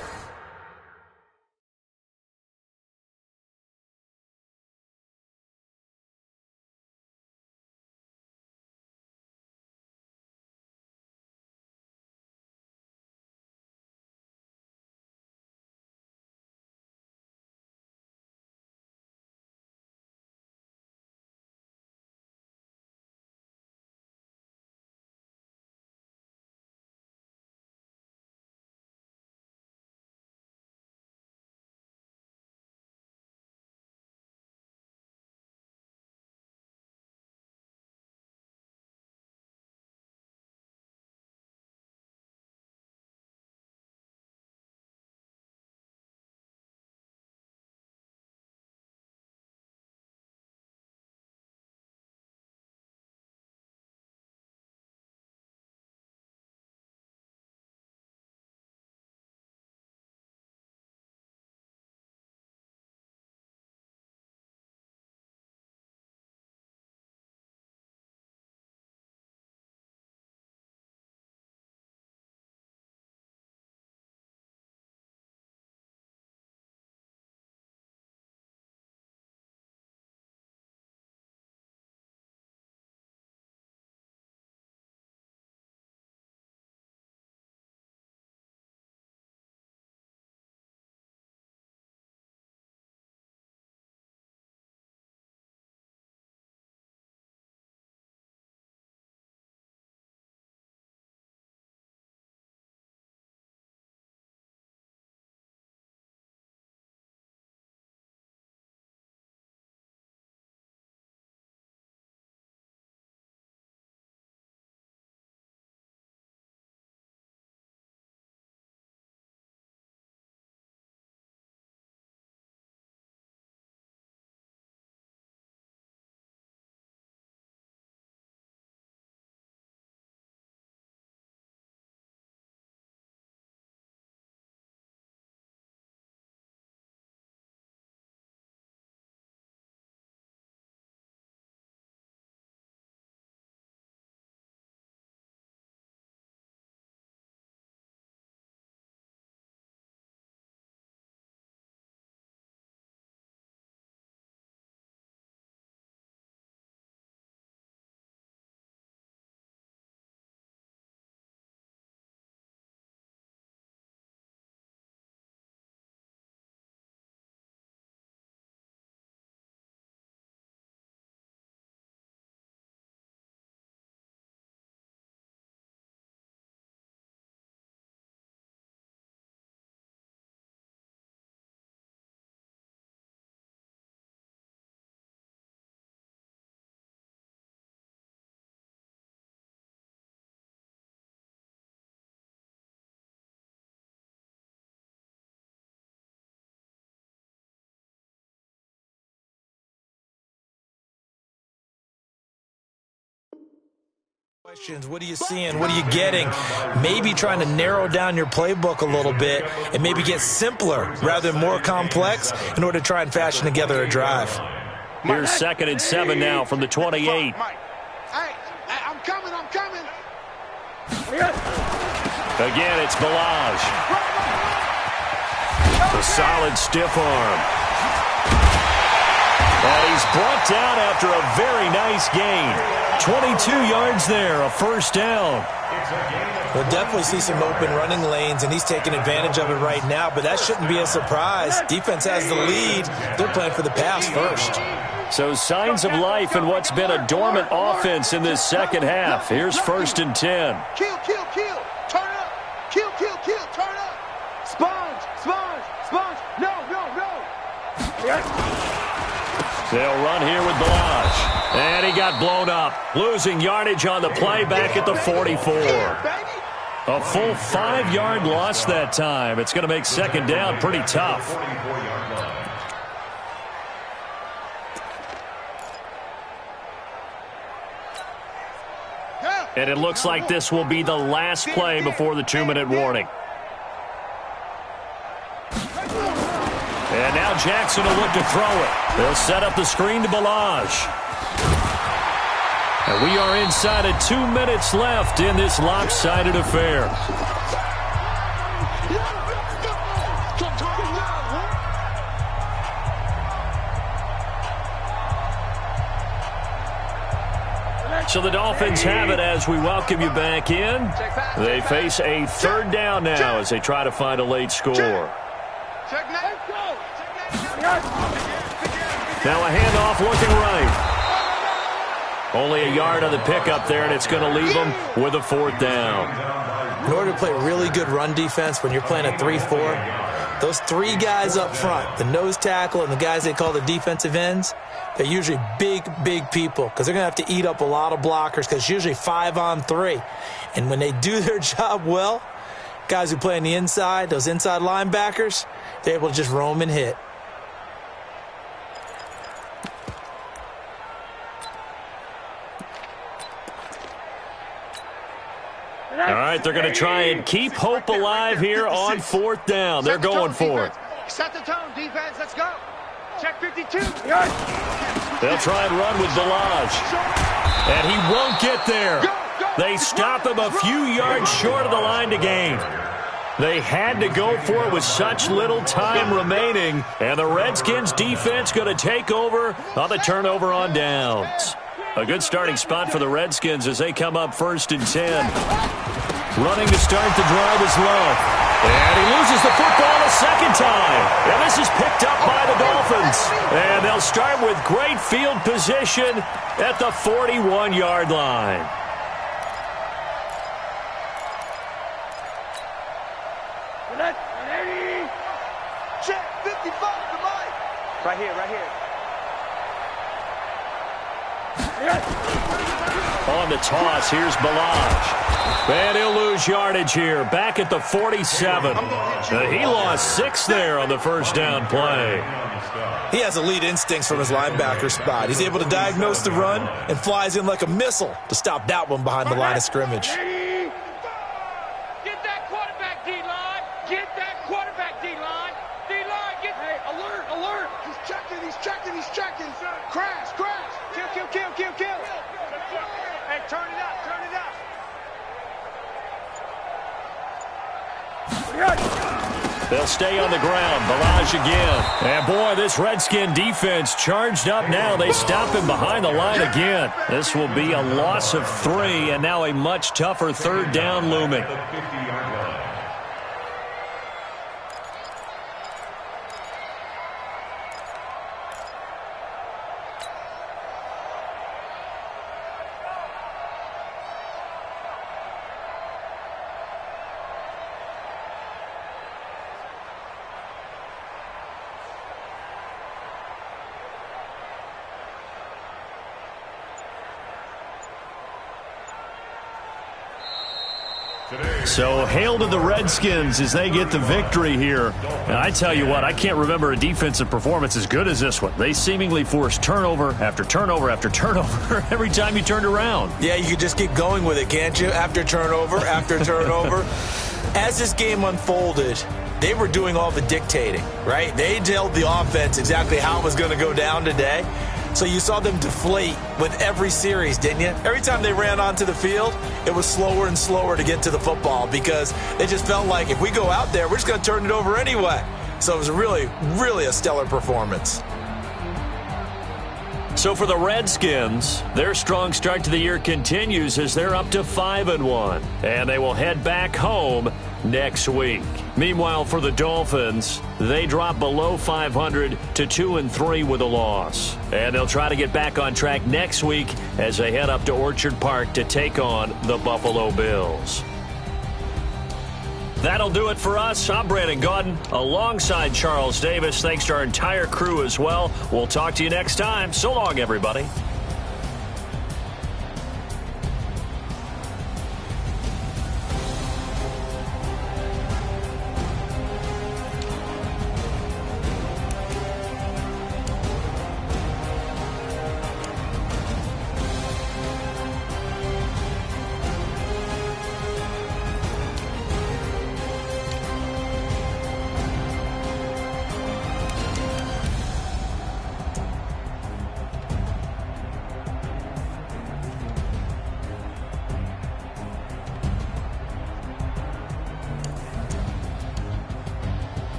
What are you seeing? What are you getting? Maybe trying to narrow down your playbook a little bit and maybe get simpler rather than more complex in order to try and fashion together a drive. Here's 2nd and 7 now from the 28. Hey, I'm coming. Again, it's Balaj. A solid stiff arm. And he's brought down after a very nice gain. 22 yards there, a first down. We'll definitely see some open running lanes, and he's taking advantage of it right now, but that shouldn't be a surprise. Defense has the lead. They're playing for the pass first. So signs of life in what's been a dormant offense in this second half. Here's 1st and 10. Kill. Turn up. Kill. Turn up. Sponge. No. They'll run here with Balaj. And he got blown up, losing yardage on the play back at the 44. A full 5-yard loss that time. It's going to make second down pretty tough. And it looks like this will be the last play before the 2-minute warning. And now Jackson will look to throw it. They'll set up the screen to Balaj. And we are inside of 2 minutes left in this lopsided affair. So the Dolphins have it as we welcome you back in. They face a third down now as they try to find a late score. Now a handoff looking right. Only a yard on the pickup there, and it's going to leave them with a fourth down. In order to play really good run defense when you're playing a 3-4, those 3 guys up front, the nose tackle and the guys they call the defensive ends, they're usually big people because they're going to have to eat up a lot of blockers because it's usually 5-on-3. And when they do their job well, guys who play on the inside, those inside linebackers, they're able to just roam and hit. All right, they're going to try and keep hope alive here on fourth down. They're going for it. Set the tone, defense. Let's go. Check 52. They'll try and run with Balaj. And he won't get there. They stop him a few yards short of the line to gain. They had to go for it with such little time remaining. And the Redskins defense going to take over on the turnover on downs. A good starting spot for the Redskins as they come up 1st and 10. Running to start the drive is Love. And he loses the football a second time. And this is picked up by the Dolphins. And they'll start with great field position at the 41-yard line. Check 55 to Mike. Right here. On the toss, here's Balaj. And he'll lose yardage here, back at the 47. He lost 6 there on the first down play. He has elite instincts from his linebacker spot. He's able to diagnose the run and flies in like a missile to stop that one behind the line of scrimmage. Get that quarterback, D-line. Get that quarterback, D-line. D-line, get... Hey, alert. He's checking. Crash. Kill. Hey, turn it up. They'll stay on the ground. Balaj again. And boy, this Redskin defense charged up now. They stop him behind the line again. This will be a loss of 3, and now a much tougher third down looming. So hail to the Redskins as they get the victory here. And I tell you what, I can't remember a defensive performance as good as this one. They seemingly forced turnover after turnover after turnover every time you turned around. Yeah, you could just keep going with it, can't you? After turnover. As this game unfolded, they were doing all the dictating, right? They told the offense exactly how it was going to go down today. So you saw them deflate with every series, didn't you? Every time they ran onto the field, it was slower and slower to get to the football because they just felt like if we go out there, we're just going to turn it over anyway. So it was really a stellar performance. So for the Redskins, their strong start to the year continues as they're up to 5-1. And they will head back home next week. Meanwhile, for the Dolphins, they drop below 500 to 2-3 with a loss. And they'll try to get back on track next week as they head up to Orchard Park to take on the Buffalo Bills. That'll do it for us. I'm Brandon Gaudin alongside Charles Davis. Thanks to our entire crew as well. We'll talk to you next time. So long, everybody.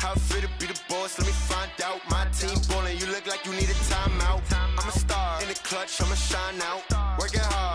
How I feel to be the boss, let me find out. My team ballin', you look like you need a timeout. I'm a star in the clutch, I'ma shine out. Working hard.